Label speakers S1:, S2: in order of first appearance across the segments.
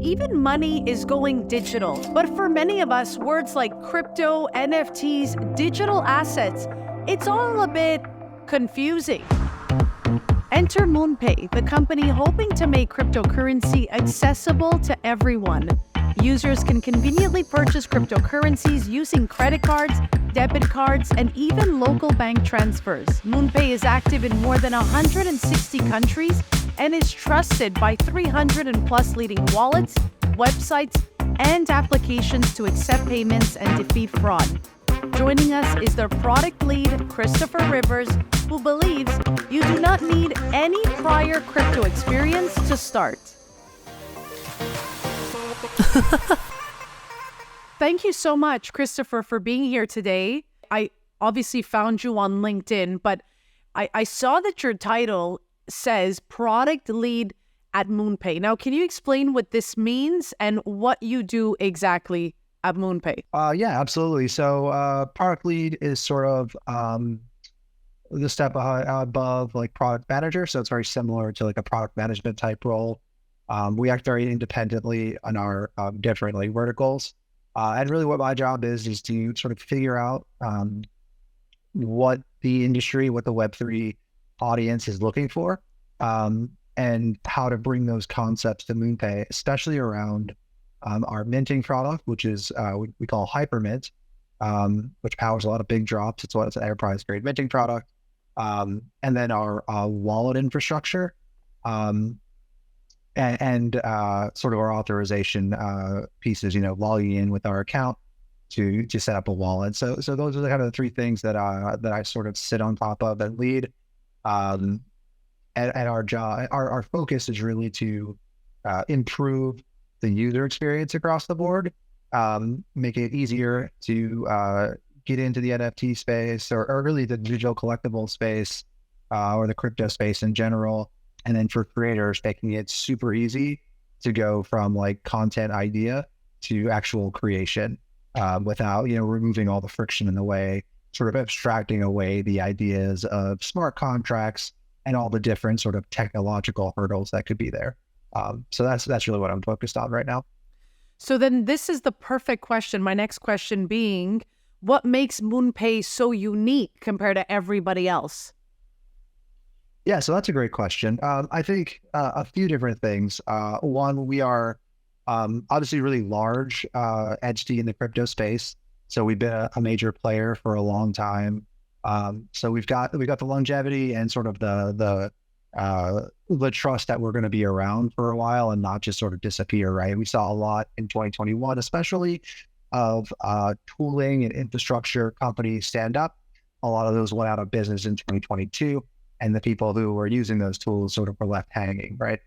S1: even money is going digital. But for many of us, words like crypto, NFTs, digital assets, it's all a bit confusing. Enter MoonPay, the company hoping to make cryptocurrency accessible to everyone. Users can conveniently purchase cryptocurrencies using credit cards, debit cards, and even local bank transfers. MoonPay is active in more than 160 countries and is trusted by 300 and plus leading wallets, websites, and applications to accept payments and defeat fraud. Joining us is their product lead, Christopher Rivers, who believes you do not need any prior crypto experience to start. Thank you so much, Christopher, for being here today. I obviously found you on LinkedIn, but I saw that your title says product lead at MoonPay. Now, can you explain what this means and what you do exactly at MoonPay?
S2: Yeah, absolutely. So product lead is sort of the step above like product manager. So it's very similar to like a product management type role. We act very independently on our different like verticals. And really what my job is to sort of figure out what the industry, what the Web3 audience is looking for, and how to bring those concepts to MoonPay, especially around our minting product, which is we call Hypermint, which powers a lot of big drops. It's an enterprise grade minting product. And then our wallet infrastructure, and sort of our authorization pieces, logging in with our account to set up a wallet. So those are the kind of the three things that I sort of sit on top of and lead. And our job, our focus is really to improve the user experience across the board, make it easier to get into the NFT space or really the digital collectible space or the crypto space in general. And then for creators, making it super easy to go from like content idea to actual creation without, removing all the friction in the way, sort of abstracting away the ideas of smart contracts and all the different sort of technological hurdles that could be there. So that's really what I'm focused on right now.
S1: So then this is the perfect question. My next question being, what makes MoonPay so unique compared to everybody else?
S2: Yeah, so that's a great question. I think a few different things. One, we are obviously really large entity in the crypto space. So we've been a major player for a long time. So we got the longevity and sort of the trust that we're going to be around for a while and not just sort of disappear, right? We saw a lot in 2021, especially of tooling and infrastructure companies stand up. A lot of those went out of business in 2022. And the people who were using those tools sort of were left hanging, right?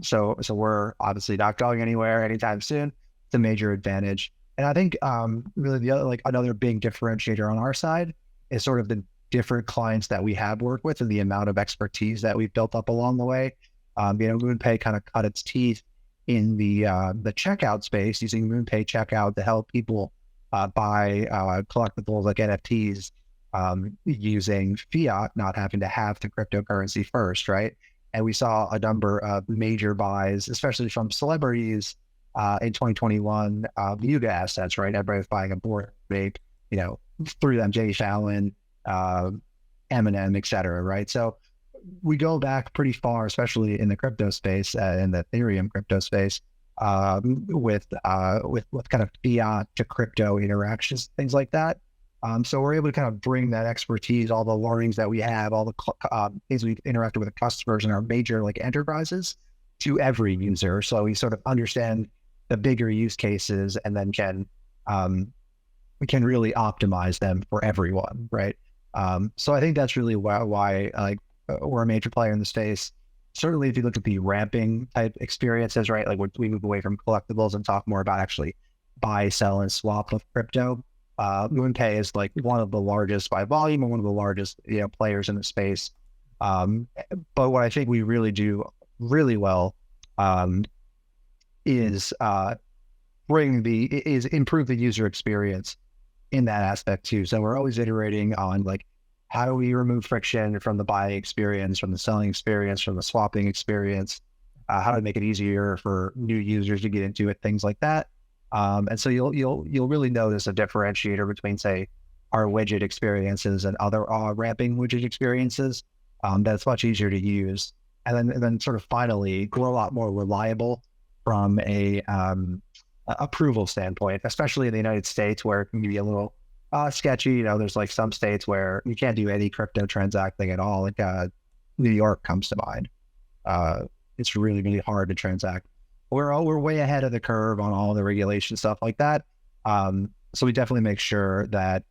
S2: So we're obviously not going anywhere anytime soon. It's a major advantage. And I think really the other, like another big differentiator on our side is sort of the different clients that we have worked with and the amount of expertise that we've built up along the way. MoonPay kind of cut its teeth in the checkout space, using MoonPay checkout to help people buy collectibles like NFTs. Using fiat, not having to have the cryptocurrency first, right? And we saw a number of major buys, especially from celebrities in 2021, Yuga assets, right? Everybody was buying a Bored Ape, through them, Jay Fallon, Eminem, et cetera, right? So we go back pretty far, especially in the crypto space, in the Ethereum crypto space, with kind of fiat to crypto interactions, things like that. So we're able to kind of bring that expertise, all the learnings that we have, all the things we've interacted with the customers in our major like enterprises to every user. So we sort of understand the bigger use cases and then we can really optimize them for everyone, right? So I think that's really why like we're a major player in the space. Certainly, if you look at the ramping type experiences, right? Like we move away from collectibles and talk more about actually buy, sell, and swap of crypto. MoonPay is like one of the largest by volume and one of the largest players in the space. But what I think we really do really well is improve the user experience in that aspect too. So we're always iterating on like how do we remove friction from the buying experience, from the selling experience, from the swapping experience, how to make it easier for new users to get into it, things like that. And so you'll really notice a differentiator between, say, our widget experiences and other ramping widget experiences. That's much easier to use, and then sort of finally, we're a lot more reliable from a approval standpoint, especially in the United States, where it can be a little sketchy. You know, there's like some states where you can't do any crypto transacting at all. Like New York comes to mind. It's really, really hard to transact. We're way ahead of the curve on all the regulation stuff like that. So we definitely make sure that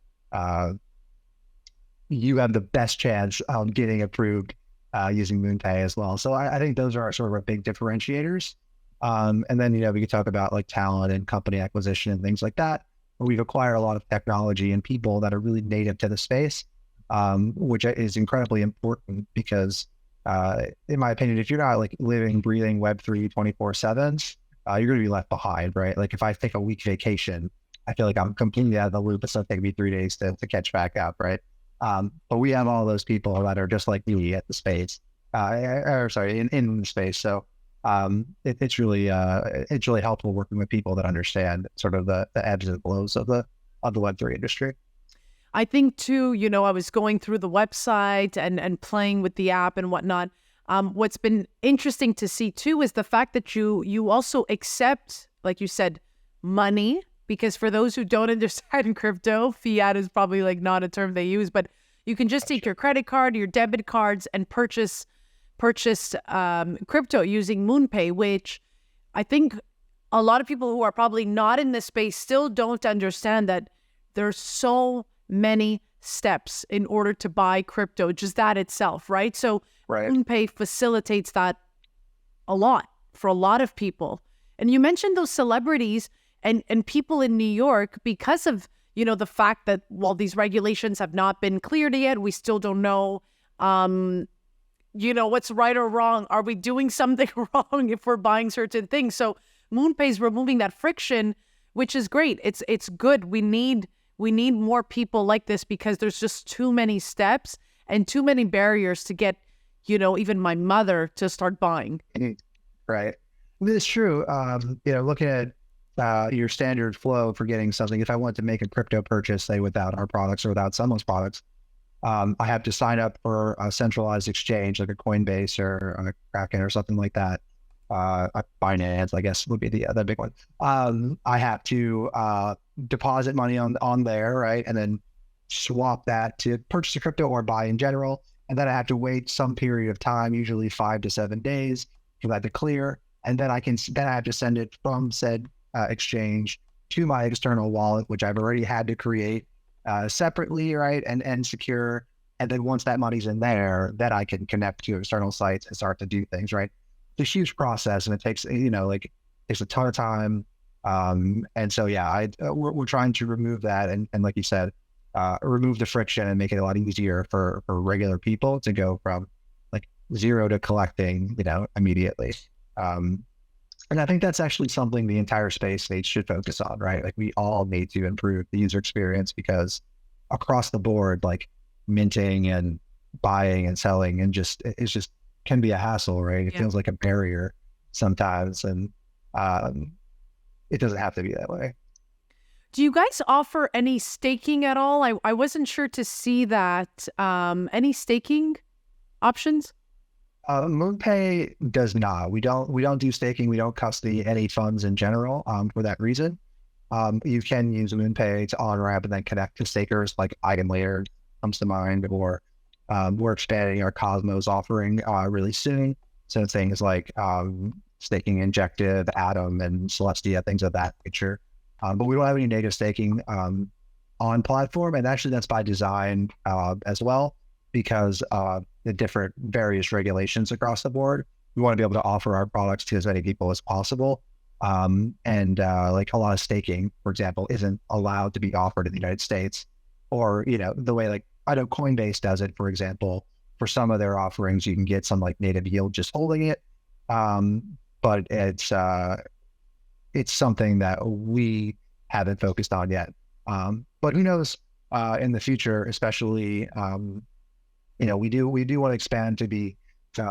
S2: you have the best chance of getting approved using MoonPay as well. So I think those are our sort of our big differentiators. And then, you know, we could talk about like talent and company acquisition and things like that, where we've acquired a lot of technology and people that are really native to the space, which is incredibly important because, in my opinion, if you're not like living, breathing Web3 24/7, you're going to be left behind, right? Like if I take a week vacation, I feel like I'm completely out of the loop. It's going to take me 3 days to catch back up, right? But we have all those people that are just like me at the space, in the space. So it's really helpful working with people that understand sort of the ebbs and flows of the Web3 industry.
S1: I think too, you know, I was going through the website and playing with the app and whatnot. What's been interesting to see too is the fact that you also accept, like you said, money, because for those who don't understand crypto, fiat is probably like not a term they use, but you can just take your credit card, your debit cards, and purchase crypto using MoonPay, which I think a lot of people who are probably not in this space still don't understand that there's so many steps in order to buy crypto, just that itself, right? So MoonPay facilitates that a lot for a lot of people. And you mentioned those celebrities and people in New York, because of, you know, the fact that while these regulations have not been cleared yet, we still don't know, you know, what's right or wrong. Are we doing something wrong if we're buying certain things? So MoonPay is removing that friction, which is great. It's good. We need more people like this because there's just too many steps and too many barriers to get, you know, even my mother to start buying.
S2: Right. It's true. You know, looking at your standard flow for getting something, if I want to make a crypto purchase, say without our products or without someone's products, I have to sign up for a centralized exchange like a Coinbase or a Kraken or something like that. Binance, I guess, would be the big one. I have to deposit money on there, right, and then swap that to purchase a crypto or buy in general, and then I have to wait some period of time, usually 5 to 7 days, for that to clear, and then I have to send it from said exchange to my external wallet, which I've already had to create separately, right, and secure. And then once that money's in there, then I can connect to external sites and start to do things, right? It's a huge process, and it takes, you know, like takes a ton of time. And so, yeah, we're trying to remove that, and like you said, remove the friction and make it a lot easier for regular people to go from like zero to collecting, you know, immediately. And I think that's actually something the entire space should focus on, right? Like we all need to improve the user experience because across the board, like minting and buying and selling and it's just can be a hassle, right? It feels like a barrier sometimes, and it doesn't have to be that way.
S1: Do you guys offer any staking at all? I wasn't sure to see that. Any staking options?
S2: MoonPay does not. We don't do staking. We don't custody any funds in general. For that reason, you can use MoonPay to on ramp and then connect to stakers like EigenLayer comes to mind, or we're expanding our Cosmos offering really soon. So things like staking Injective, Atom, and Celestia, things of that nature. But we don't have any native staking on platform, and actually that's by design as well, because the different various regulations across the board. We want to be able to offer our products to as many people as possible. And like a lot of staking, for example, isn't allowed to be offered in the United States, or, you know, the way like I know Coinbase does it, for example. For some of their offerings, you can get some like native yield just holding it. But it's something that we haven't focused on yet. But who knows in the future, especially, you know, we do want to expand to be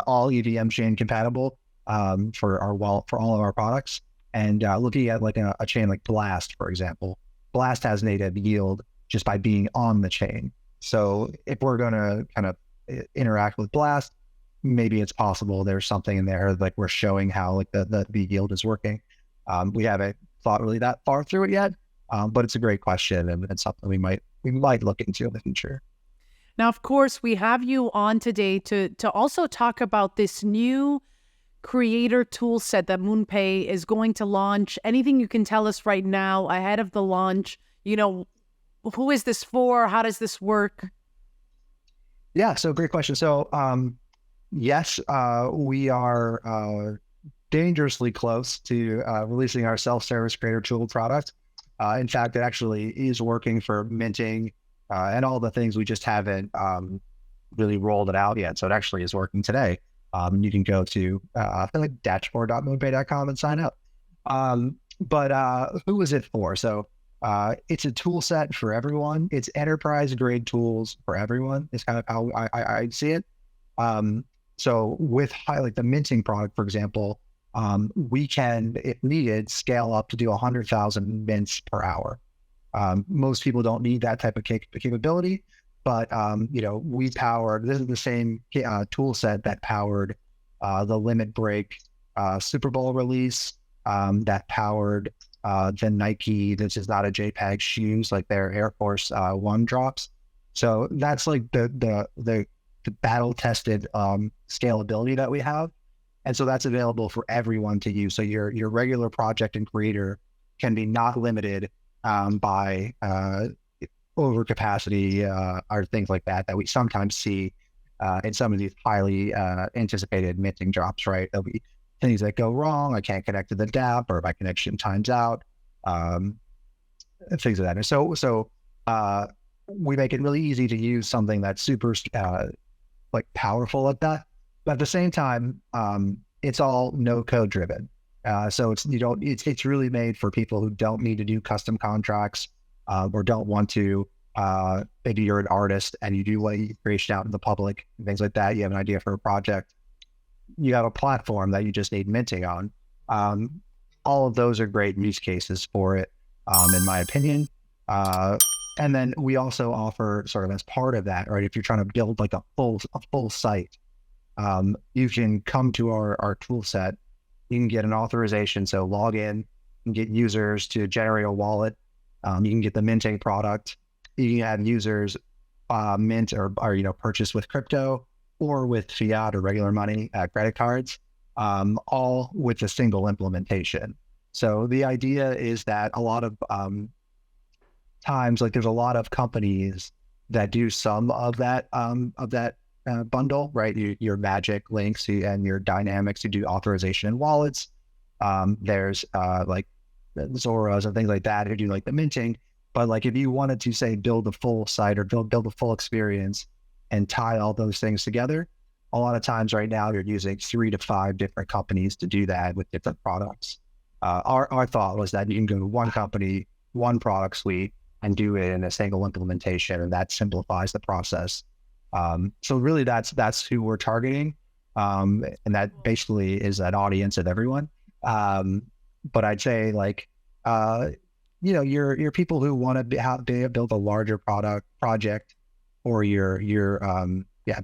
S2: all EVM chain compatible. for our wallet for all of our products. And looking at like a chain like Blast, for example, Blast has native yield just by being on the chain. So if we're going to kind of interact with Blast, maybe it's possible there's something in there like we're showing how like the yield is working. We haven't thought really that far through it yet, but it's a great question and something we might look into in the future.
S1: Now, of course, we have you on today to also talk about this new creator tool set that MoonPay is going to launch. Anything you can tell us right now ahead of the launch? You know, who is this for? How does this work?
S2: Yeah, so great question. So yes, we are dangerously close to releasing our self-service creator tool product. In fact, it actually is working for minting and all the things. We just haven't really rolled it out yet. So it actually is working today. You can go to like dashboard.moonpay.com and sign up. But who is it for? So it's a tool set for everyone. It's enterprise grade tools for everyone is kind of how I see it. So with like the minting product, for example, we can, if needed, scale up to do 100,000 mints per hour. Most people don't need that type of capability, but you know, this is the same tool set that powered the Limit Break Super Bowl release, that powered the Nike, this is not a JPEG shoes, like their Air Force One drops. So that's like the battle tested scalability that we have. And so that's available for everyone to use. So your regular project and creator can be not limited by overcapacity or things like that we sometimes see in some of these highly anticipated minting drops, right? There'll be things that go wrong. I can't connect to the dApp, or my connection times out, things of that. And so we make it really easy to use something that's super like powerful at that. But at the same time, it's all no code driven. So it's really made for people who don't need to do custom contracts or don't want to. Maybe you're an artist and you do like creation out in the public and things like that. You have an idea for a project. You have a platform that you just need minting on. All of those are great use cases for it, in my opinion. And then we also offer sort of as part of that, right? If you're trying to build like a full site, you can come to our tool set. You can get an authorization, so log in, you can get users to generate a wallet. You can get the minting product. You can have users mint or purchase with crypto or with fiat or regular money, credit cards, all with a single implementation. So the idea is that a lot of times, like there's a lot of companies that do some of that bundle, right? Your Magic links and your Dynamics, you do authorization and wallets. There's like Zoras and things like that who do like the minting. But like if you wanted to say build a full site or build a full experience and tie all those things together, a lot of times right now you're using 3 to 5 different companies to do that with different products. Our thought was that you can go to one company, one product suite, and do it in a single implementation, and that simplifies the process. So really that's who we're targeting. And that basically is an audience of everyone. But I'd say like, your people who want to build a larger project, or your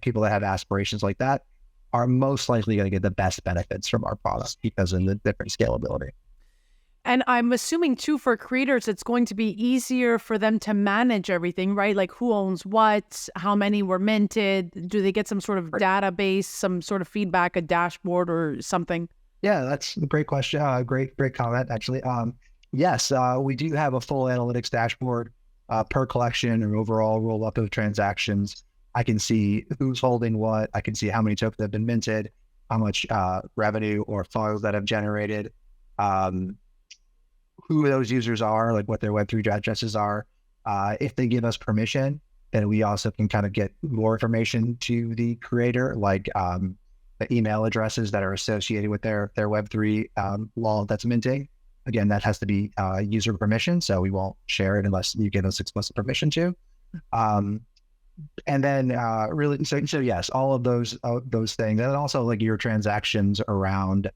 S2: people that have aspirations like that are most likely going to get the best benefits from our product because of the different scalability.
S1: And I'm assuming too, for creators, it's going to be easier for them to manage everything, right? Like who owns what, how many were minted, do they get some sort of database, some sort of feedback, a dashboard or something?
S2: Yeah, that's a great question. Great comment, actually. Yes, we do have a full analytics dashboard per collection and overall roll up of transactions. I can see who's holding what. I can see how many tokens have been minted, how much revenue or funds that have generated, who those users are, like what their Web3 addresses are. If they give us permission, then we also can kind of get more information to the creator, like the email addresses that are associated with their Web3 wallet that's minting. Again, that has to be user permission, so we won't share it unless you give us explicit permission to. And then really, so yes, all of those things, and also like your transactions around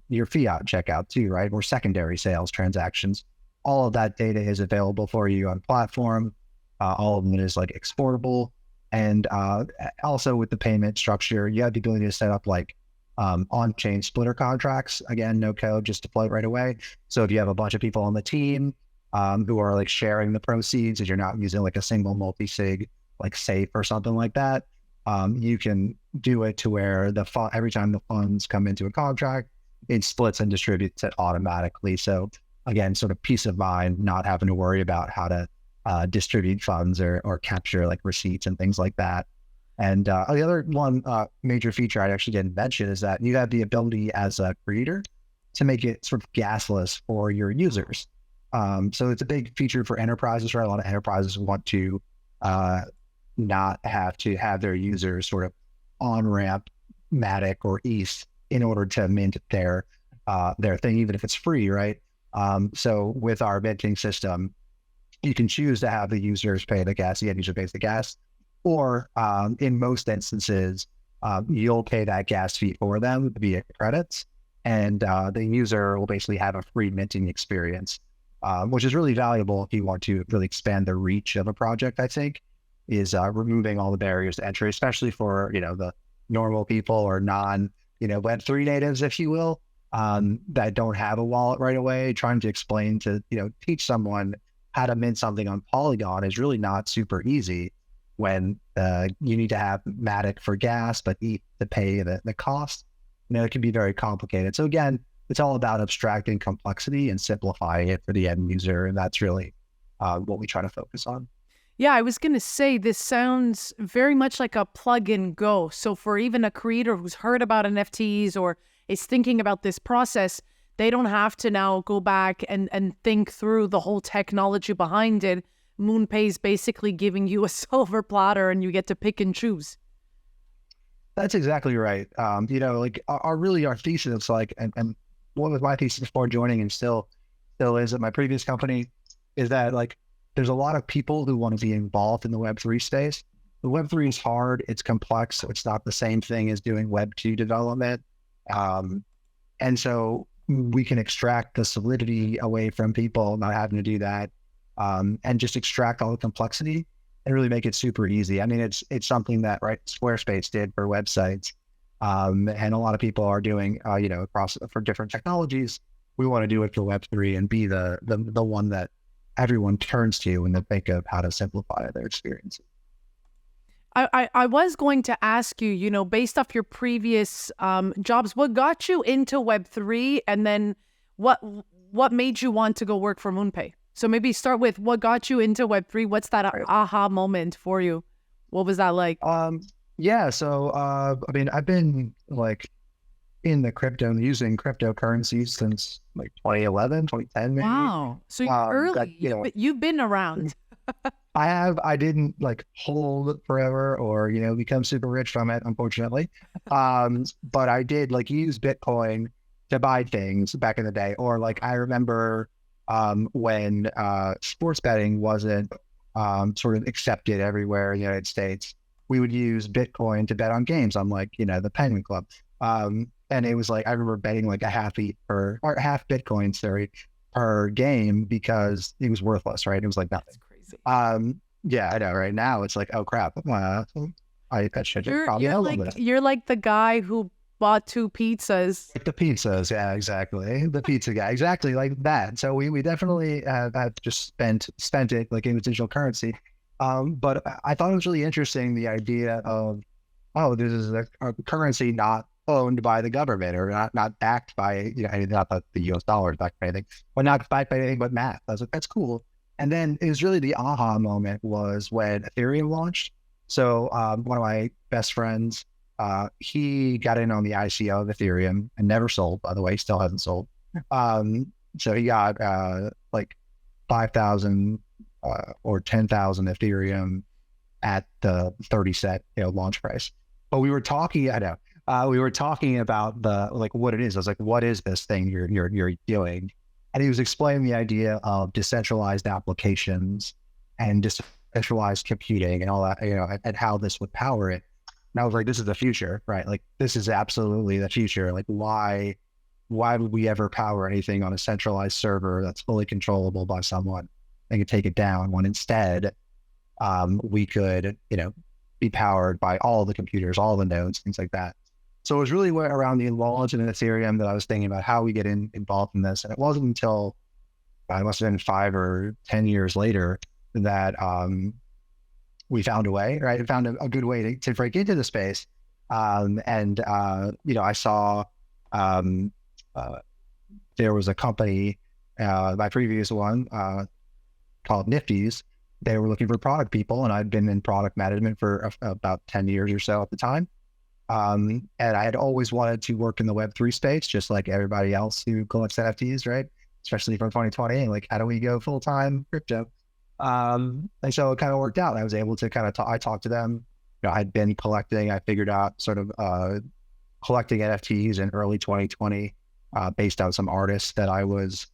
S2: your fiat checkout too, right? Or secondary sales transactions. All of that data is available for you on platform. All of it is like exportable. And also with the payment structure, you have the ability to set up like on-chain splitter contracts. Again, no code, just deploy right away. So if you have a bunch of people on the team who are like sharing the proceeds, if you're not using like a single multi-sig like safe or something like that, you can do it to where every time the funds come into a contract, it splits and distributes it automatically. So again, sort of peace of mind, not having to worry about how to distribute funds or capture like receipts and things like that. And the other one major feature I actually didn't mention is that you have the ability as a creator to make it sort of gasless for your users. So it's a big feature for enterprises, right? A lot of enterprises want to not have to have their users sort of on-ramp Matic or ETH in order to mint their thing, even if it's free, right? So with our minting system, you can choose to have the users pay the gas, the end user pays the gas, or in most instances, you'll pay that gas fee for them via credits, and the user will basically have a free minting experience, which is really valuable if you want to really expand the reach of a project, I think, is removing all the barriers to entry, especially for, the normal people or non, Web3 natives, if you will, that don't have a wallet right away. Trying to explain to, teach someone how to mint something on Polygon is really not super easy when you need to have Matic for gas, but ETH to pay the cost. It can be very complicated. So again, it's all about abstracting complexity and simplifying it for the end user. And that's really what we try to focus on.
S1: Yeah, I was going to say, this sounds very much like a plug and go. So for even a creator who's heard about NFTs or is thinking about this process, they don't have to now go back and think through the whole technology behind it. MoonPay is basically giving you a silver platter and you get to pick and choose.
S2: That's exactly right. Like our thesis, like, and what was my thesis before joining and still is at my previous company, is that like, there's a lot of people who want to be involved in the Web3 space. The Web3 is hard, it's complex, so it's not the same thing as doing Web2 development. And so we can extract the solidity away from people not having to do that, and just extract all the complexity and really make it super easy. I mean, it's something that, right, Squarespace did for websites, and a lot of people are doing, across for different technologies. We want to do it for Web3 and be the one that everyone turns to when they think of how to simplify their experiences.
S1: I was going to ask you, based off your previous jobs, what got you into Web3, and then what made you want to go work for MoonPay? So maybe start with what got you into Web3. What's that aha moment for you? What was that like?
S2: Yeah. So, I mean, I've been like in the using cryptocurrencies since like 2011, 2010, maybe.
S1: Wow. So you're early. You've been around.
S2: I didn't like hold forever or, become super rich from it, unfortunately. But I did like use Bitcoin to buy things back in the day. Or like, I remember when sports betting wasn't sort of accepted everywhere in the United States, we would use Bitcoin to bet on games on like, the Penguin Club. And it was like, I remember betting like a half Bitcoin, per game, because it was worthless, right? It was like nothing.
S1: That's crazy.
S2: Yeah, I know. Right now it's like, oh crap. I should probably
S1: you're like the guy who bought 2 pizzas.
S2: Like the pizzas, yeah, exactly. The pizza guy, exactly like that. So we definitely have just spent it like in digital currency. But I thought it was really interesting, the idea of, this is a currency not owned by the government or not backed by, not that the US dollar is backed by anything, but not backed by anything but math. I was like, that's cool. And then it was really the aha moment was when Ethereum launched. So one of my best friends, he got in on the ICO of Ethereum and never sold, by the way, still hasn't sold. So he got like 5,000 or 10,000 Ethereum at the 30 cent launch price. But we were talking, we were talking about what it is. I was like, what is this thing you're doing? And he was explaining the idea of decentralized applications and centralized computing and all that, and how this would power it. And I was like, this is the future, right? Like, this is absolutely the future. Like, why would we ever power anything on a centralized server that's fully controllable by someone and could take it down when instead we could, be powered by all the computers, all the nodes, things like that. So it was really around the launch in Ethereum that I was thinking about how we get involved in this. And it wasn't until it must have been 5 or 10 years later that we found a way, right? Found a good way to break into the space. I saw there was a company, my previous one called Nifty's. They were looking for product people, and I'd been in product management for about 10 years or so at the time. And I had always wanted to work in the Web3 space, just like everybody else who collects NFTs, right? Especially from 2020, like, how do we go full-time crypto? And so it kind of worked out. I was able to kind of I talked to them. I'd been collecting, I figured out sort of collecting NFTs in early 2020 based on some artists that I was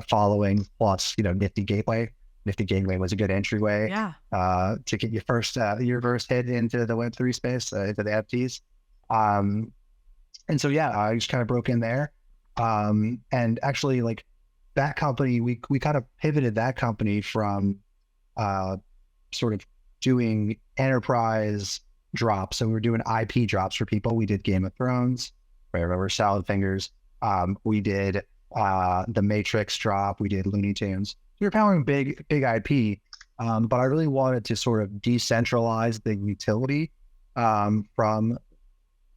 S2: following, plus, Nifty Gateway. Nifty Gateway was a good entryway to get your first hit into the Web3 space, into the NFTs. And so, I just kind of broke in there. And actually, like, that company, we kind of pivoted that company from sort of doing enterprise drops. So we were doing IP drops for people. We did Game of Thrones, right? Remember Salad Fingers. We did the Matrix drop. We did Looney Tunes. We were powering big IP, but I really wanted to sort of decentralize the utility from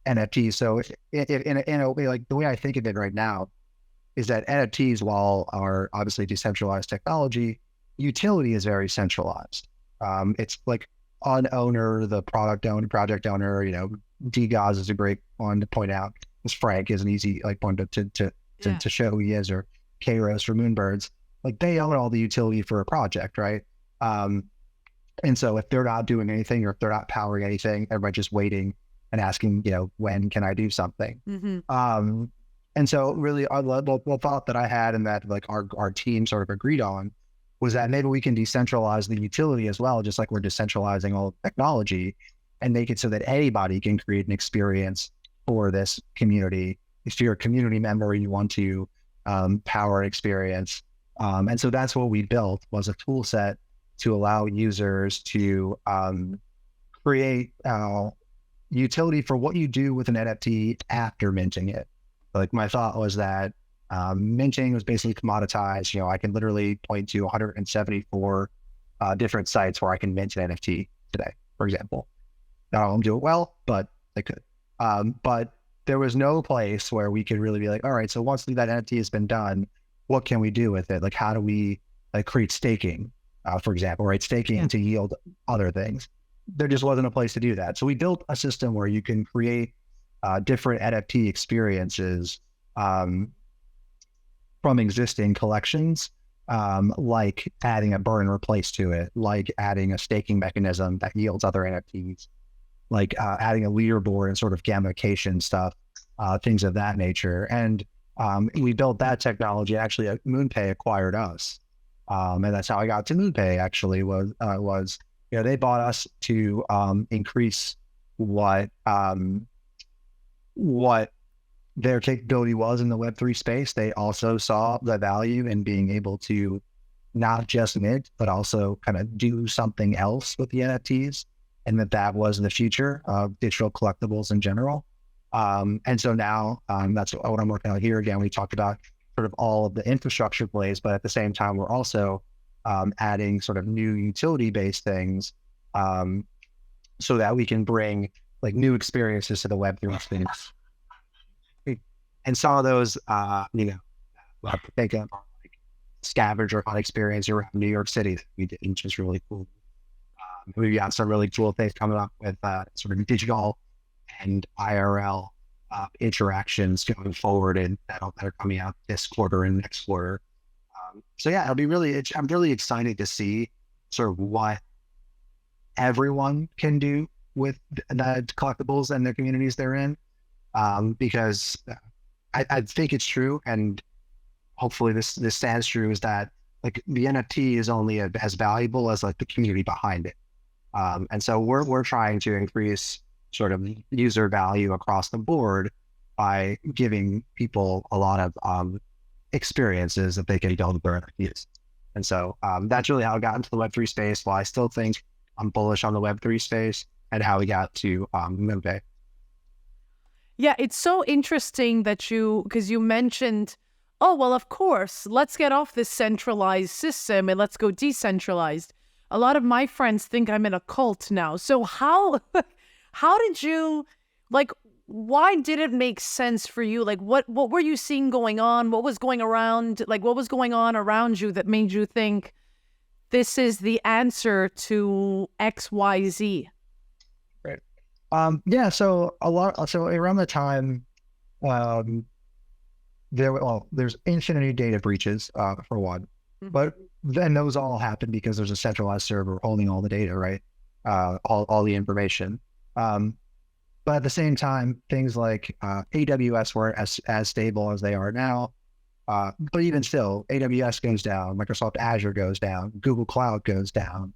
S2: NFTs. So in a way, like, the way I think of it right now is that NFTs, while are obviously decentralized technology, utility is very centralized. It's like on owner, the project owner, DGOZ is a great one to point out. Because Frank is an easy one to show who he is, or Kairos for Moonbirds. Like, they own all the utility for a project, right? And so if they're not doing anything, or if they're not powering anything, everybody's just waiting and asking, when can I do something? Mm-hmm. And so really the thought that I had, and that like our team sort of agreed on, was that maybe we can decentralize the utility as well, just like we're decentralizing all technology, and make it so that anybody can create an experience for this community. If you're a community member, you want to power an experience. And so that's what we built, was a tool set to allow users to create utility for what you do with an NFT after minting it. Like, my thought was that minting was basically commoditized. I can literally point to 174 different sites where I can mint an NFT today, for example. Not all of them do it well, but they could. But there was no place where we could really be like, all right, so once that NFT has been done, what can we do with it? Like, how do we create staking, for example, right? Staking to yield other things. There just wasn't a place to do that. So we built a system where you can create different NFT experiences from existing collections, like adding a burn and replace to it, like adding a staking mechanism that yields other NFTs, like adding a leaderboard and sort of gamification stuff, things of that nature. And we built that technology. Actually, MoonPay acquired us. And that's how I got to MoonPay, actually, was they bought us to increase what their capability was in the Web3 space. They also saw the value in being able to not just mint, but also kind of do something else with the NFTs, and that was the future of digital collectibles in general. And so now that's what I'm working on here. Again, we talked about sort of all of the infrastructure plays, but at the same time, we're also adding sort of new utility-based things so that we can bring like new experiences to the Web3 space. And some of those, think of like scavenger hunt experience around New York City that we did, which is really cool. We've got some really cool things coming up with sort of digital and IRL interactions going forward, and that are coming out this quarter and next quarter. So yeah, I'm really excited to see sort of what everyone can do with the collectibles and the communities they're in, because I think it's true, and hopefully this stands true, is that like the NFT is only as valuable as like the community behind it. And so we're trying to increase sort of user value across the board by giving people a lot of experiences that they can build their NFTs. And so that's really how I got into the Web3 space. While I still think I'm bullish on the Web3 space and how we got to MoonPay.
S1: Yeah, it's so interesting that because you mentioned, oh, well, of course, let's get off this centralized system and let's go decentralized. A lot of my friends think I'm in a cult now. So how did you, like, why did it make sense for you? Like, what were you seeing going on? What was going around? Like, what was going on around you that made you think this is the answer to X, Y, Z?
S2: Right. Yeah. So around the time, there's infinity data breaches, for one, but then those all happen because there's a centralized server holding all the data, right? All the information. But at the same time, things like AWS weren't as stable as they are now. But even still, AWS goes down, Microsoft Azure goes down, Google Cloud goes down,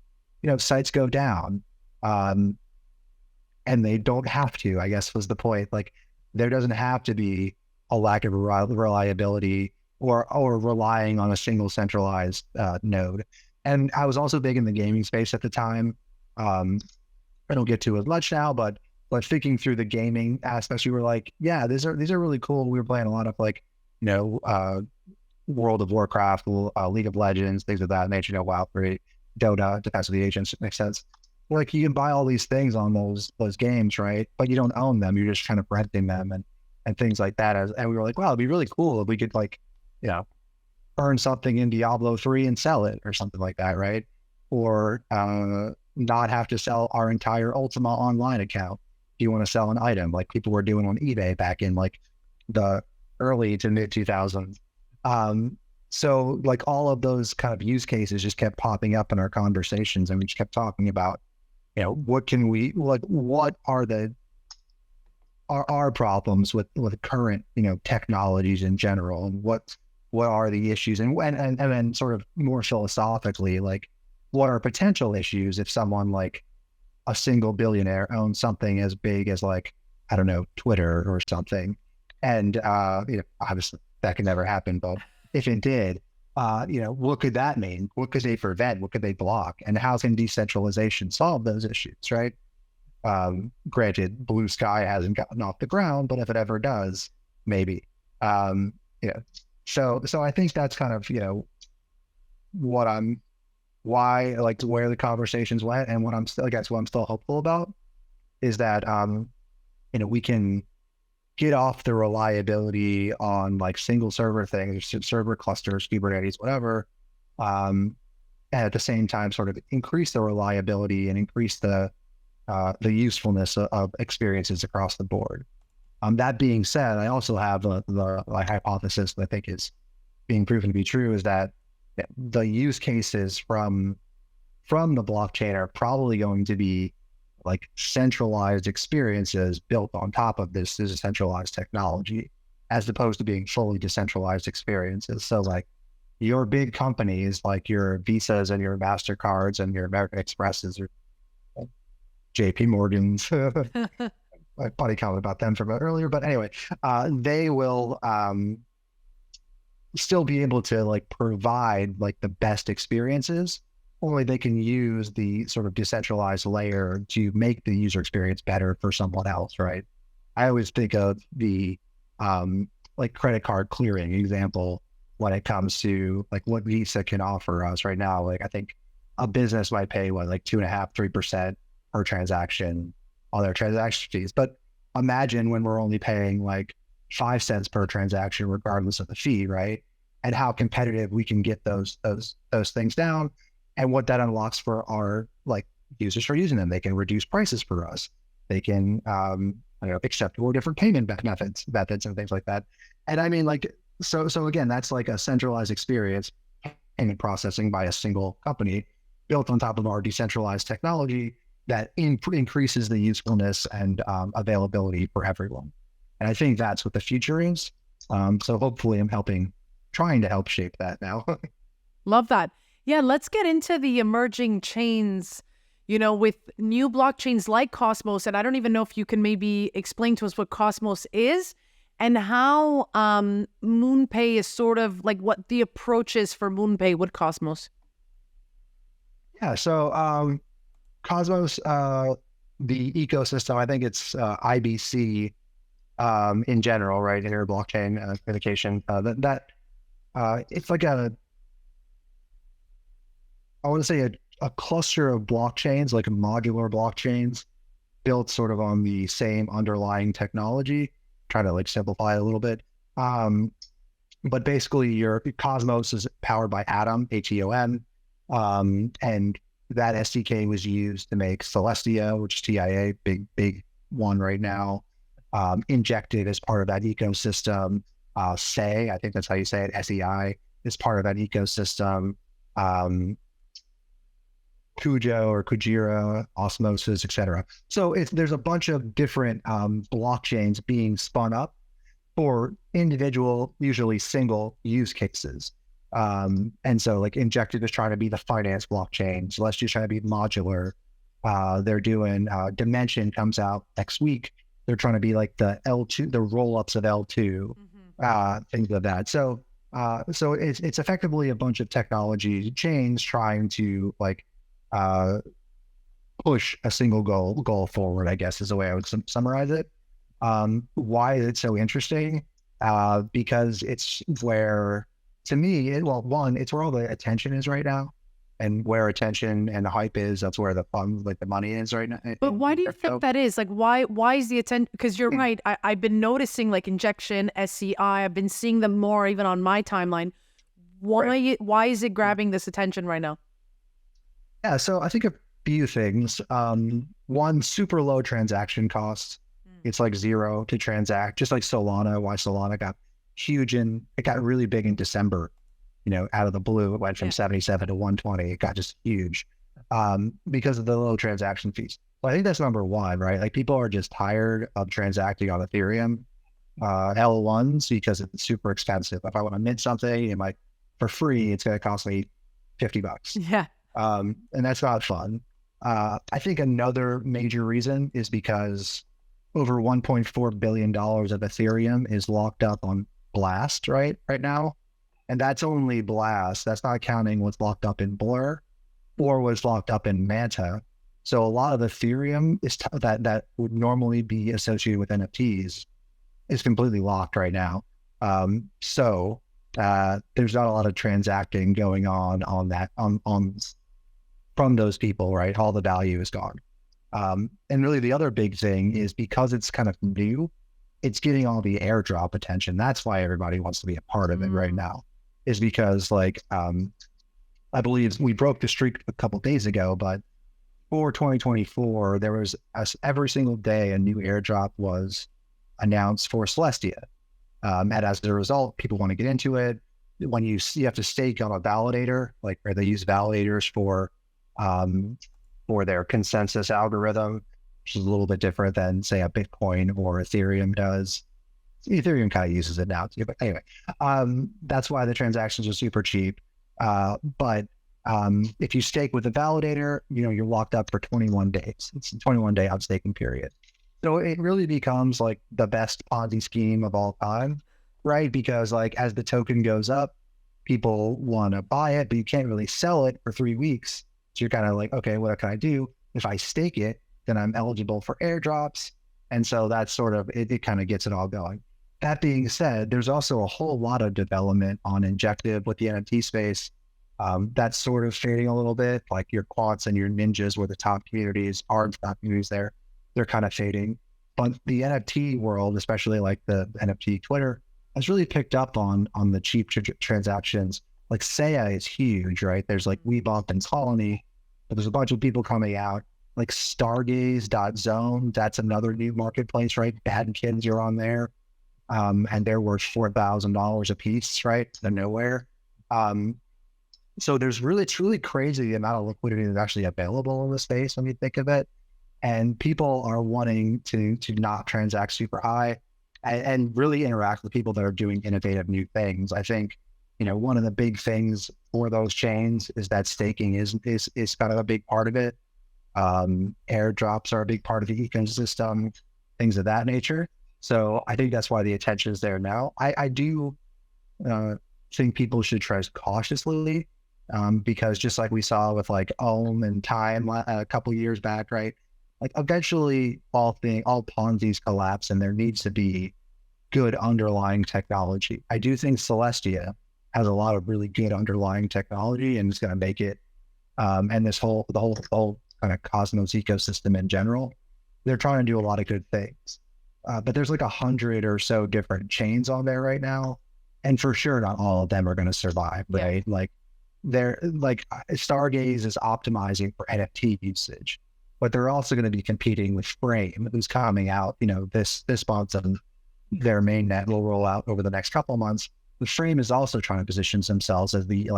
S2: sites go down. And they don't have to, I guess was the point. Like, there doesn't have to be a lack of reliability or relying on a single centralized node. And I was also big in the gaming space at the time. I don't get to as much now, but thinking through the gaming aspects, we were like, yeah, these are really cool. We were playing a lot of World of Warcraft, League of Legends, things of that nature, WoW 3, Dota, Defense of the Agents, makes sense. Like, you can buy all these things on those games, right? But you don't own them. You're just kind of renting them and things like that. And we were like, wow, it'd be really cool if we could earn something in Diablo 3 and sell it or something like that, right? Or not have to sell our entire Ultima Online account if you want to sell an item, like people were doing on eBay back in like the early to mid 2000s. So like all of those kind of use cases just kept popping up in our conversations, and we just kept talking about, what are our problems with current, technologies in general, and what are the issues, and then sort of more philosophically, like, what are potential issues if someone like a single billionaire owns something as big as, like, I don't know, Twitter or something. And, obviously that could never happen, but if it did, what could that mean? What could they prevent? What could they block? And how can decentralization solve those issues, right? Granted, blue sky hasn't gotten off the ground, but if it ever does, maybe. So I think that's kind of, why, like, where the conversations went, and what I'm still hopeful about is that, we can get off the reliability on like single server things, server clusters, Kubernetes, whatever. And at the same time, sort of increase the reliability and increase the usefulness of experiences across the board. That being said, I also have the hypothesis that I think is being proven to be true, is that the use cases from the blockchain are probably going to be like centralized experiences built on top of this centralized technology, as opposed to being fully decentralized experiences. So like your big companies, like your Visas and your Mastercards and your American Expresses or JP Morgans, my funny comment about them from earlier, but anyway, they will still be able to like provide like the best experiences, or they can use the sort of decentralized layer to make the user experience better for someone else, right? I always think of the like credit card clearing example when it comes to like what Visa can offer us right now. Like, I think a business might pay like 2.5%, 3% per transaction on their transaction fees. But imagine when we're only paying like 5 cents per transaction, regardless of the fee, right? And how competitive we can get those things down, and what that unlocks for our like users for using them. They can reduce prices for us. They can accept more different payment methods and things like that. And I mean, like, so again, that's like a centralized experience, payment processing by a single company built on top of our decentralized technology that increases the usefulness and availability for everyone. And I think that's what the future is. So hopefully I'm trying to help shape that now.
S1: Love that. Yeah, let's get into the emerging chains, with new blockchains like Cosmos. And I don't even know if you can maybe explain to us what Cosmos is and how MoonPay is sort of like what the approach is for MoonPay with Cosmos.
S2: Yeah. So Cosmos, the ecosystem, I think it's IBC in general, right? Inter blockchain communication. It's like I want to say a cluster of blockchains, like modular blockchains, built sort of on the same underlying technology. Try to like simplify it a little bit. But basically, your Cosmos is powered by Atom, Atom, and that SDK was used to make Celestia, which is TIA, big one right now. Injected as part of that ecosystem. SEI, I think that's how you say it, SEI, is part of that ecosystem. Kujo or Kujira, Osmosis, etc. So there's a bunch of different blockchains being spun up for individual, usually single use cases. And so like Injected is trying to be the finance blockchain. Celestia is trying to be modular. They're doing Dimension comes out next week. They're trying to be like the L2, the roll-ups of L2, things like that. So it's effectively a bunch of technology chains trying to like push a single goal forward, I guess is the way I would summarize it. Why is it so interesting? Because it's where, to me, it's where all the attention is right now, and where attention and the hype is, that's where the fun, like the money is right now.
S1: But why do you think that is? Like, why is the attention? Because you're right. I've been noticing like Injection, SCI. I've been seeing them more even on my timeline. Why is it grabbing this attention right now?
S2: Yeah, so I think a few things. One, super low transaction costs. It's like zero to transact, just like Solana. Why Solana got huge it got really big in December, out of the blue. It went from 77 to 120. It got just huge because of the low transaction fees. Well, I think that's number one, right? Like people are just tired of transacting on Ethereum L1s because it's super expensive. If I want to mint something, for free, it's going to cost me $50.
S1: Yeah.
S2: And that's not fun. I think another major reason is because over $1.4 billion of Ethereum is locked up on Blast right now. And that's only Blast. That's not counting what's locked up in Blur or what's locked up in Manta. So a lot of Ethereum is that would normally be associated with NFTs is completely locked right now. So there's not a lot of transacting going on that from those people, right? All the value is gone. And really the other big thing is because it's kind of new, it's getting all the airdrop attention. That's why everybody wants to be a part of it right now, is because I believe we broke the streak a couple of days ago, but for 2024, there was every single day a new airdrop was announced for Celestia. And as a result, people want to get into it. When you have to stake on a validator, like where they use validators for their consensus algorithm, which is a little bit different than say a Bitcoin or Ethereum does. Ethereum kind of uses it now too, but anyway, that's why the transactions are super cheap. But if you stake with a validator, you're locked up for 21 days. It's a 21-day outstaking period. So it really becomes like the best Ponzi scheme of all time, right? Because like as the token goes up, people want to buy it, but you can't really sell it for 3 weeks. So you're kind of like, okay, what can I do? If I stake it, then I'm eligible for airdrops. And so that's sort of, it kind of gets it all going. That being said, there's also a whole lot of development on Injective with the NFT space. That's sort of fading a little bit, like your Quants and your Ninjas were the top communities, are the top communities there. They're kind of fading. But the NFT world, especially like the NFT Twitter, has really picked up on the cheap transactions. Like SEI is huge, right? There's like Weebump and Colony, but there's a bunch of people coming out. Like Stargaze.zone, that's another new marketplace, right? Bad Kids are on there. And they're worth $4,000 a piece, right? They're nowhere. So it's really crazy the amount of liquidity that's actually available in the space when you think of it. And people are wanting to not transact super high and really interact with people that are doing innovative new things. I think, one of the big things for those chains is that staking is kind of a big part of it. Airdrops are a big part of the ecosystem, things of that nature. So I think that's why the attention is there now. I do think people should tread cautiously, because just like we saw with like Ohm and Time a couple years back, right? Like eventually all Ponzi's collapse, and there needs to be good underlying technology. I do think Celestia has a lot of really good underlying technology, and it's going to make it, and the whole kind of Cosmos ecosystem in general, they're trying to do a lot of good things. But there's like 100 or so different chains on there right now. And for sure, not all of them are going to survive, right? Yeah. Like Stargaze is optimizing for NFT usage, but they're also going to be competing with Frame, who's coming out, this month, and their mainnet will roll out over the next couple of months. The Frame is also trying to position themselves as the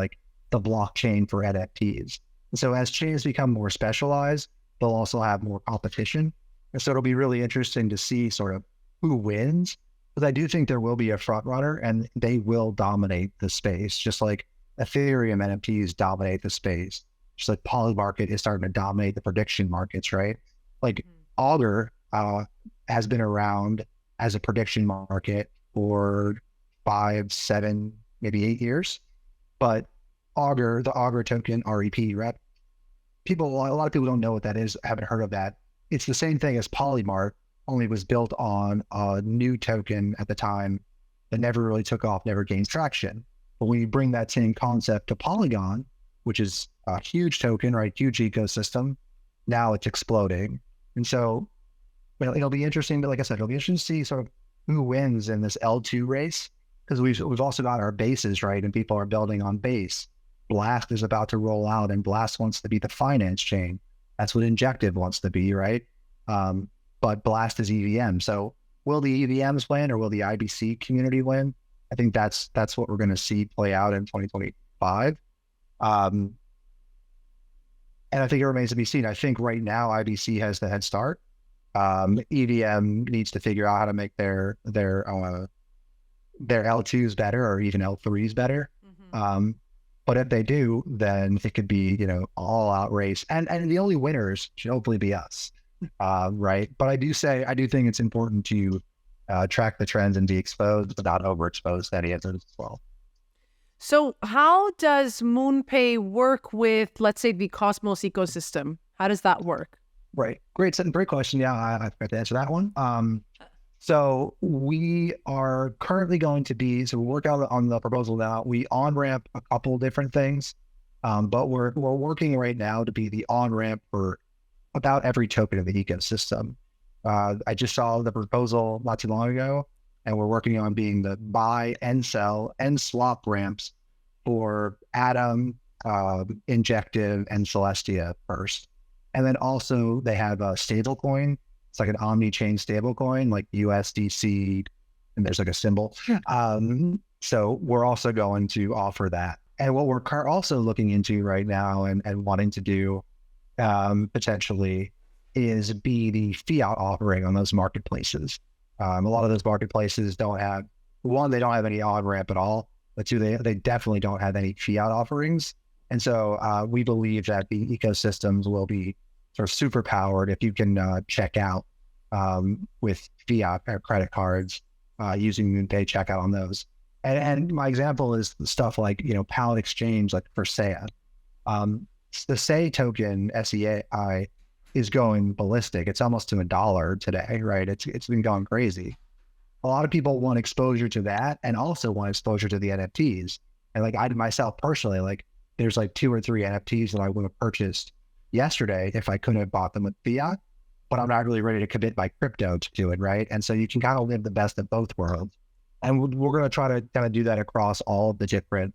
S2: blockchain for NFTs. And so as chains become more specialized, they'll also have more competition. And so it'll be really interesting to see sort of who wins, because I do think there will be a front runner and they will dominate the space, just like Ethereum NFTs dominate the space, just like Polymarket is starting to dominate the prediction markets, right? Like Augur has been around as a prediction market for 5, 7, maybe 8 years, but Augur, the Augur token, REP, right? A lot of people don't know what that is, haven't heard of that. It's the same thing as Polymart, only was built on a new token at the time that never really took off, never gained traction. But when you bring that same concept to Polygon, which is a huge token, right, huge ecosystem, now it's exploding. And so it'll be interesting, but like I said, it'll be interesting to see sort of who wins in this L2 race, because we've also got our bases, right, and people are building on base. Blast is about to roll out, and Blast wants to be the finance chain. That's what Injective wants to be, right? But Blast is EVM. So will the EVMs win, or will the IBC community win? I think that's what we're going to see play out in 2025. And I think it remains to be seen. I think right now IBC has the head start. EVM needs to figure out how to make their L2s better, or even L3s better. Mm-hmm. But if they do, then it could be, all out race. And the only winners should hopefully be us. Right. But I do think it's important to track the trends and be exposed, but not overexposed to any of those as well.
S1: So how does MoonPay work with, let's say, the Cosmos ecosystem? How does that work?
S2: Right. Great question. Yeah, I forgot to answer that one. So we are currently going to be, we're working on the proposal now. We on-ramp a couple different things, but we're working right now to be the on-ramp for about every token of the ecosystem. I just saw the proposal not too long ago, and we're working on being the buy and sell and swap ramps for Atom, Injective, and Celestia first. And then also they have a stable coin. It's like an omni-chain stable coin, like USDC, and there's like a symbol. So we're also going to offer that. And what we're also looking into right now and wanting to do potentially is be the fiat offering on those marketplaces. A lot of those marketplaces don't have, one, they don't have any on-ramp at all, but two, they definitely don't have any fiat offerings. And so we believe that the ecosystems will be sort of super powered if you can check out with fiat or credit cards using MoonPay checkout on those. And my example is stuff like, Pallet Exchange, like for SEI. The SEI token, SEI, is going ballistic. It's almost to $1 today, right? It's been going crazy. A lot of people want exposure to that and also want exposure to the NFTs. And like I myself personally, like there's like 2 or 3 NFTs that I would have purchased yesterday if I couldn't have bought them with fiat, but I'm not really ready to commit my crypto to do it, right? And so you can kind of live the best of both worlds. And we're going to try to kind of do that across all of the different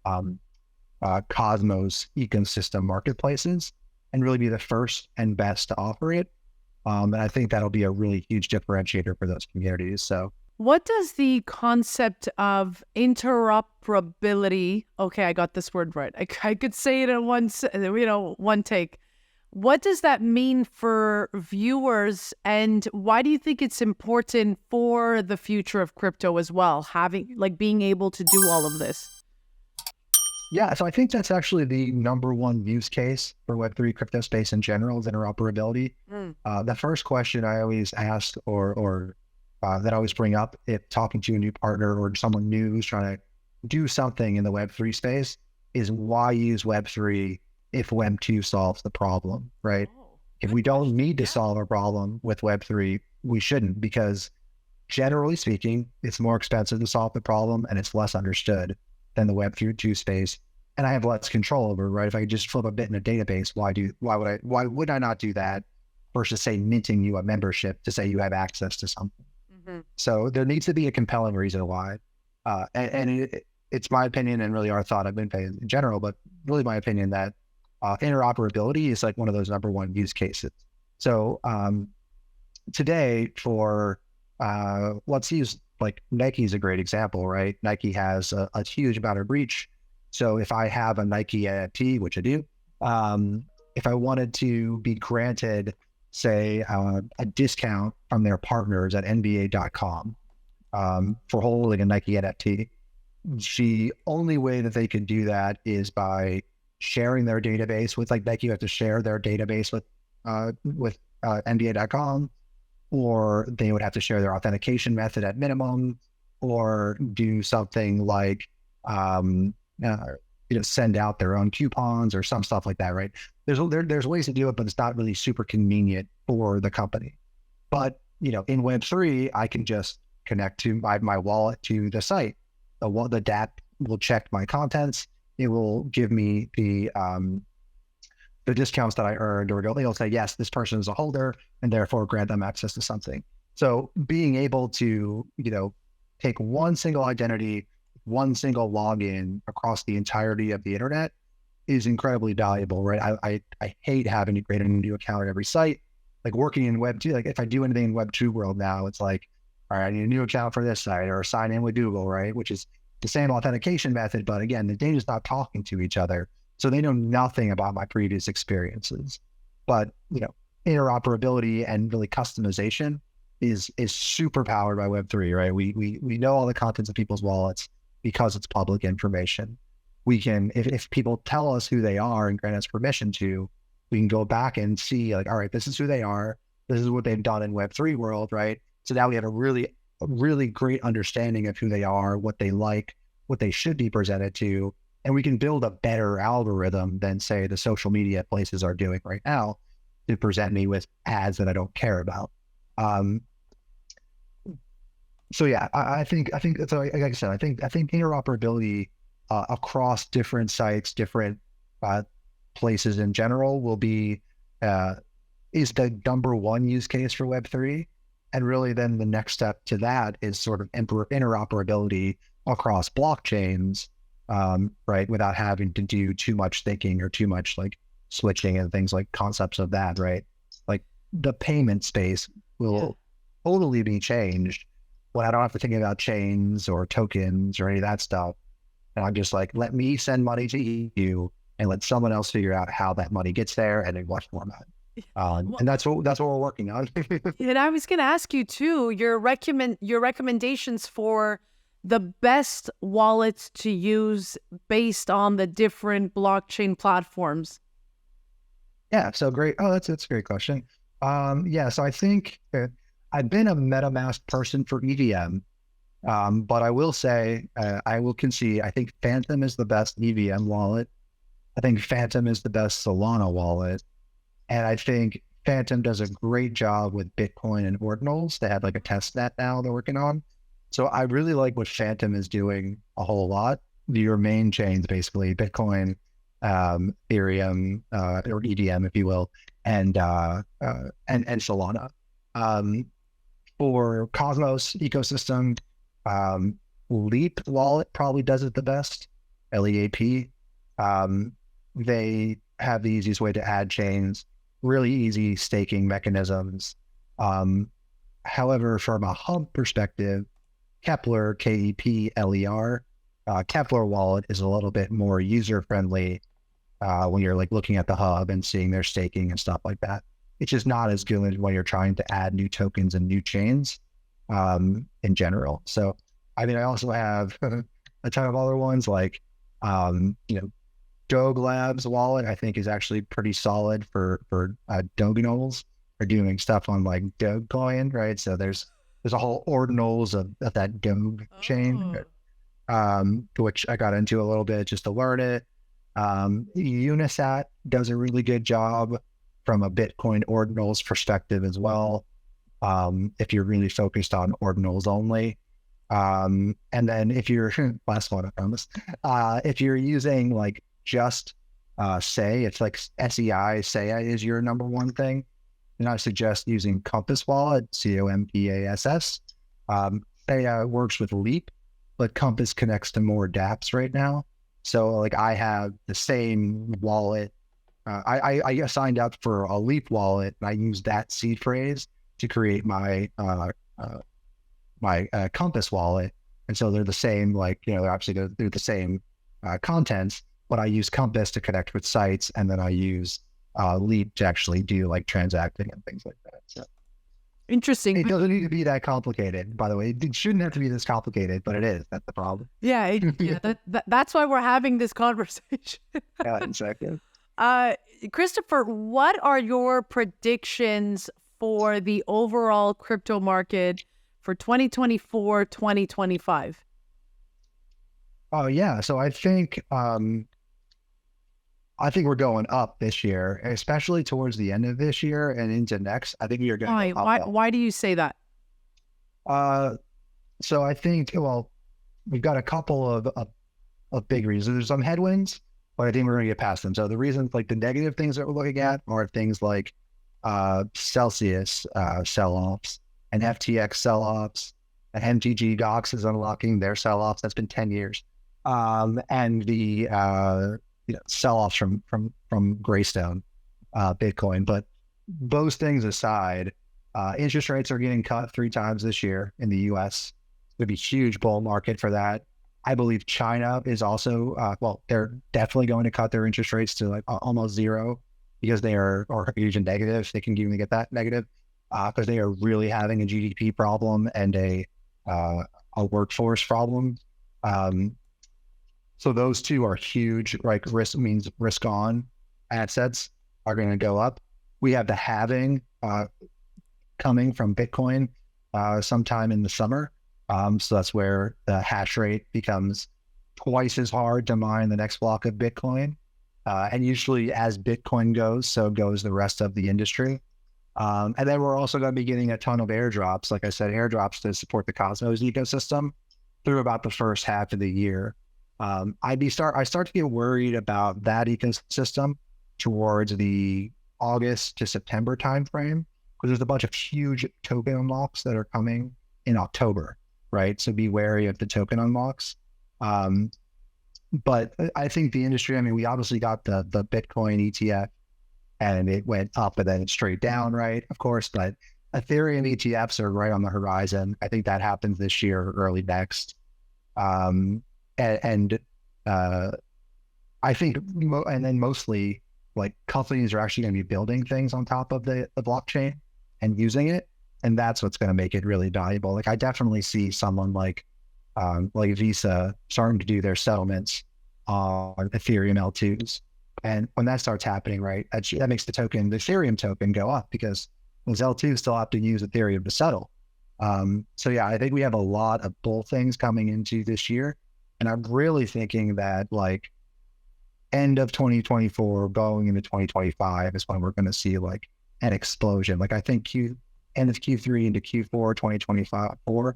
S2: Cosmos ecosystem marketplaces and really be the first and best to offer it. And I think that'll be a really huge differentiator for those communities. So
S1: what does the concept of interoperability, okay, I got this word right. I could say it in one take. What does that mean for viewers, and why do you think it's important for the future of crypto as well, being able to do all of this?
S2: Yeah, so I think that's actually the number one use case for Web3 crypto space in general is interoperability.
S1: Mm.
S2: The first question I always ask or that I always bring up if talking to a new partner or someone new who's trying to do something in the Web3 space is why use Web3 if Web2 solves the problem, right?
S1: Oh,
S2: If
S1: good
S2: we don't
S1: question.
S2: need to
S1: Yeah.
S2: solve a problem with Web3, we shouldn't because generally speaking, it's more expensive to solve the problem and it's less understood than the Web2 space. And I have less control over, right? If I could just flip a bit in a database, why would I not do that versus say minting you a membership to say you have access to something?
S1: Mhm.
S2: So there needs to be a compelling reason why. It's my opinion and really our thought of MoonPay in general, but really my opinion that interoperability is like one of those number one use cases. So today for let's use like Nike is a great example, right? Nike has a huge amount of reach. So if I have a Nike NFT, which I do, if I wanted to be granted, say, a discount from their partners at NBA.com for holding a Nike NFT, the only way that they could do that is by sharing their database with like Nike. You have to share their database with NBA.com, or they would have to share their authentication method at minimum, or do something like uh, send out their own coupons or some stuff like that, right? There's ways to do it, but it's not really super convenient for the company. But in Web3, I can just connect to my wallet to the site. The DApp will check my contents. It will give me the discounts that I earned, or it'll say, yes, this person is a holder, and therefore grant them access to something. So being able to, take one single identity, one single login across the entirety of the internet is incredibly valuable, right? I hate having to create a new account at every site. Like working in Web2, like if I do anything in Web2 world now, it's like, all right, I need a new account for this site or sign in with Google, right? Which is the same authentication method, but again, the data's not talking to each other. So they know nothing about my previous experiences. But, interoperability and really customization is super powered by Web3, right? We know all the contents of people's wallets because it's public information. We can, if people tell us who they are and grant us permission to, we can go back and see like, all right, this is who they are. This is what they've done in Web3 world, right? So now we have a really great understanding of who they are, what they like, what they should be presented to, and we can build a better algorithm than say the social media places are doing right now to present me with ads that I don't care about. So yeah, I think so. Like I said, I think interoperability across different sites, different places in general will be is the number one use case for Web3. And really then the next step to that is sort of interoperability across blockchains, right? Without having to do too much thinking or too much like switching and things like concepts of that, right? Like the payment space will totally be changed when I don't have to think about chains or tokens or any of that stuff. And I'm just like, let me send money to you and let someone else figure out how that money gets there and in what format.
S1: Well,
S2: And that's what we're working on.
S1: and I was going to ask you too, your recommendations for the best wallets to use based on the different blockchain platforms.
S2: Yeah, so great. Oh, that's a great question. Yeah, so I think I've been a MetaMask person for EVM, but I will say I will concede I think Phantom is the best EVM wallet. I think Phantom is the best Solana wallet. And I think Phantom does a great job with Bitcoin and ordinals. They have like a test net now they're working on. So I really like what Phantom is doing a whole lot. Your main chains, basically Bitcoin, Ethereum, or EVM, if you will, and Solana. For Cosmos ecosystem, Leap wallet probably does it the best. LEAP. They have the easiest way to add chains, really easy staking mechanisms. However, from a hub perspective, Kepler, KEPLER, Kepler wallet is a little bit more user-friendly when you're like looking at the hub and seeing their staking and stuff like that. It's just not as good when you're trying to add new tokens and new chains in general. So, I mean, I also have a ton of other ones like You know, Doge Labs wallet, I think, is actually pretty solid for Dogecoins. Are doing stuff on like Dogecoin, right? So there's a whole ordinals of that Doge chain,
S1: Oh.
S2: which I got into a little bit just to learn it. Unisat does a really good job from a Bitcoin ordinals perspective as well. If you're really focused on ordinals only. And then if you're last one, I promise. If you're using like just say it's like SEI is your number one thing, then I suggest using Compass Wallet, COMPASS. Say works with Leap, but Compass connects to more dApps right now. So like I have the same wallet. I signed up for a Leap wallet and I used that seed phrase to create my Compass wallet. And so they're the same, like, you know, they're the same contents, but I use Compass to connect with sites, and then I use Leap to actually do like transacting and things like that. So
S1: Interesting.
S2: it doesn't need to be that complicated, by the way. It shouldn't have to be this complicated, but it is. That's the problem.
S1: Yeah, that's why we're having this conversation.
S2: Yeah, exactly.
S1: Christopher, what are your predictions for the overall crypto market for 2024, 2025?
S2: Oh yeah. So I think we're going up this year, especially towards the end of this year and into next. I think we are going
S1: Why?
S2: up.
S1: Why do you say that?
S2: So I think, well, we've got a couple of big reasons. There's some headwinds, but I think we're going to get past them. So the reasons, like the negative things that we're looking at, are things like Celsius sell-offs and FTX sell-offs, and MTG Docs is unlocking their sell-offs. That's been 10 years. And the sell-offs from Greystone, Bitcoin. But those things aside, interest rates are getting cut 3 times this year in the US. There'd be a huge bull market for that. I believe China is also, they're definitely going to cut their interest rates to like almost zero, because they are, or even negative. They can even get that negative, because they are really having a GDP problem and a workforce problem. So those two are huge. Like risk on assets are going to go up. We have the halving coming from Bitcoin sometime in the summer. So that's where the hash rate becomes twice as hard to mine the next block of Bitcoin. And usually as Bitcoin goes, so goes the rest of the industry. And then we're also going to be getting a ton of airdrops, like I said, airdrops to support the Cosmos ecosystem through about the first half of the year. I start to get worried about that ecosystem towards the August to September timeframe, because there's a bunch of huge token unlocks that are coming in October, right? So be wary of the token unlocks. But I think the industry, I mean, we obviously got the Bitcoin ETF, and it went up and then straight down, right? Of course, but Ethereum ETFs are right on the horizon. I think that happens this year or early next. I think, and then mostly like companies are actually going to be building things on top of the blockchain and using it. And that's what's going to make it really valuable. Like I definitely see someone like Visa starting to do their settlements on Ethereum L2s. And when that starts happening, right, that makes the Ethereum token go up, because those L2s still have to use Ethereum to settle. So yeah, I think we have a lot of bull things coming into this year. And I'm really thinking that like end of 2024 going into 2025 is when we're going to see like an explosion. Like I think end of Q3 into Q4 2025, we're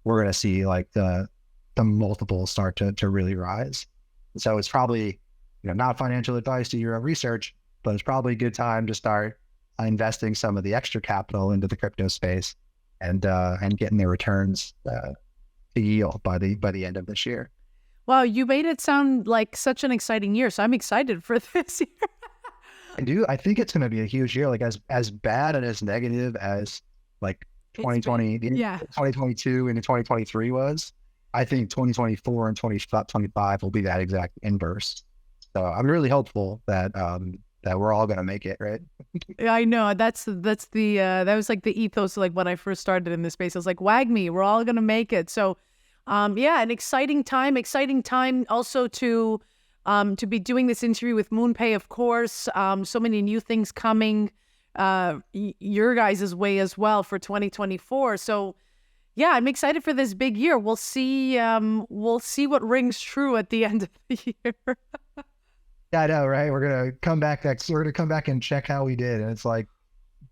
S2: going to see like the multiples start to really rise. So it's probably, not financial advice, do your own research, but it's probably a good time to start investing some of the extra capital into the crypto space and getting their returns to yield by the end of this year.
S1: Wow, you made it sound like such an exciting year. So I'm excited for this year.
S2: I think it's going to be a huge year, like as bad and as negative as like 2020, 2022 into 2023 was. I think 2024 and 2025 will be that exact inverse. So I'm really hopeful that we're all going to make it, right?
S1: Yeah, I know. That was like the ethos, like when I first started in this space. I was like, WAGMI, we're all going to make it. So Yeah, an exciting time also to be doing this interview with MoonPay, of course. So many new things coming your guys' way as well for 2024. So yeah, I'm excited for this big year. We'll see what rings true at the end of the year.
S2: Yeah, I know, right? We're gonna come back and check how we did. And it's like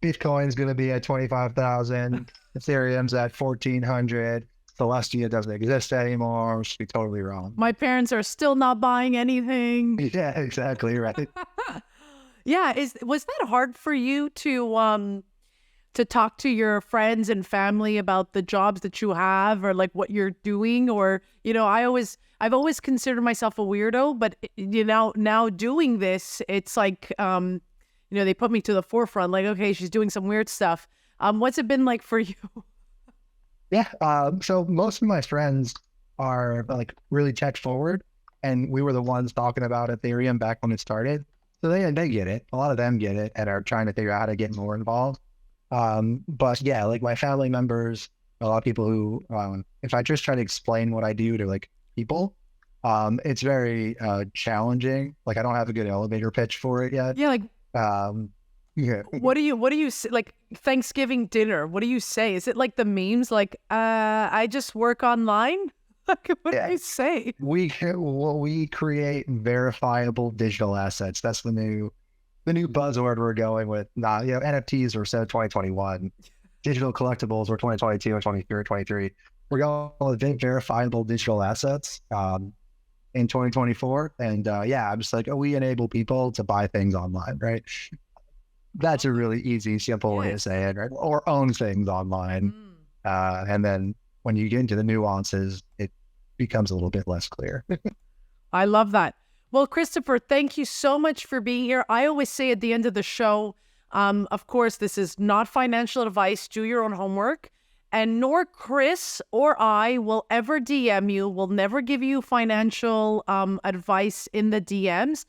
S2: Bitcoin's gonna be at 25,000, Ethereum's at 1,400. Celestia doesn't exist anymore. We should be totally wrong.
S1: My parents are still not buying anything.
S2: Yeah, exactly right.
S1: Yeah, was that hard for you to talk to your friends and family about the jobs that you have or like what you're doing? Or, you know, I've always considered myself a weirdo, but you know, now doing this, it's like, you know, they put me to the forefront, like, okay, she's doing some weird stuff. What's it been like for you?
S2: Yeah. So most of my friends are like really tech forward, and we were the ones talking about Ethereum back when it started. So they get it. A lot of them get it and are trying to figure out how to get more involved. But yeah, like my family members, a lot of people who, if I just try to explain what I do to like people, it's very challenging. Like I don't have a good elevator pitch for it yet.
S1: Yeah, like
S2: Yeah.
S1: what do you say, like Thanksgiving dinner? What do you say? Is it like the memes, like I just work online? Like what do you say?
S2: We create verifiable digital assets. That's the new buzzword we're going with. Not, you know, NFTs are so 2021. Digital collectibles were 2022 and 23. We're going with verifiable digital assets in 2024. And yeah, I'm just like, we enable people to buy things online, right? That's a really easy, simple way to say it, right? Or own things online. And then when you get into the nuances, it becomes a little bit less clear.
S1: I love that. Well, Christopher, thank you so much for being here. I always say at the end of the show, of course, this is not financial advice. Do your own homework. And nor Chris or I will ever DM you. We'll never give you financial advice in the DMs.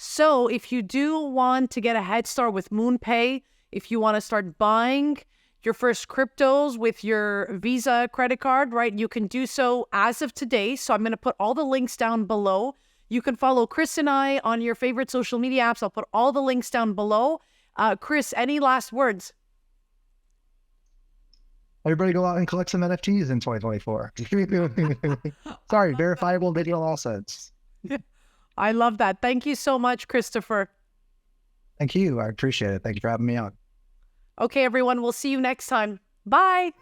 S1: So if you do want to get a head start with MoonPay, if you want to start buying your first cryptos with your Visa credit card, right, you can do so as of today. So I'm going to put all the links down below. You can follow Chris and I on your favorite social media apps. I'll put all the links down below. Chris, any last words?
S2: Everybody go out and collect some NFTs in 2024. Sorry, verifiable digital assets.
S1: I love that. Thank you so much, Christopher.
S2: Thank you. I appreciate it. Thank you for having me on.
S1: Okay, everyone, we'll see you next time. Bye.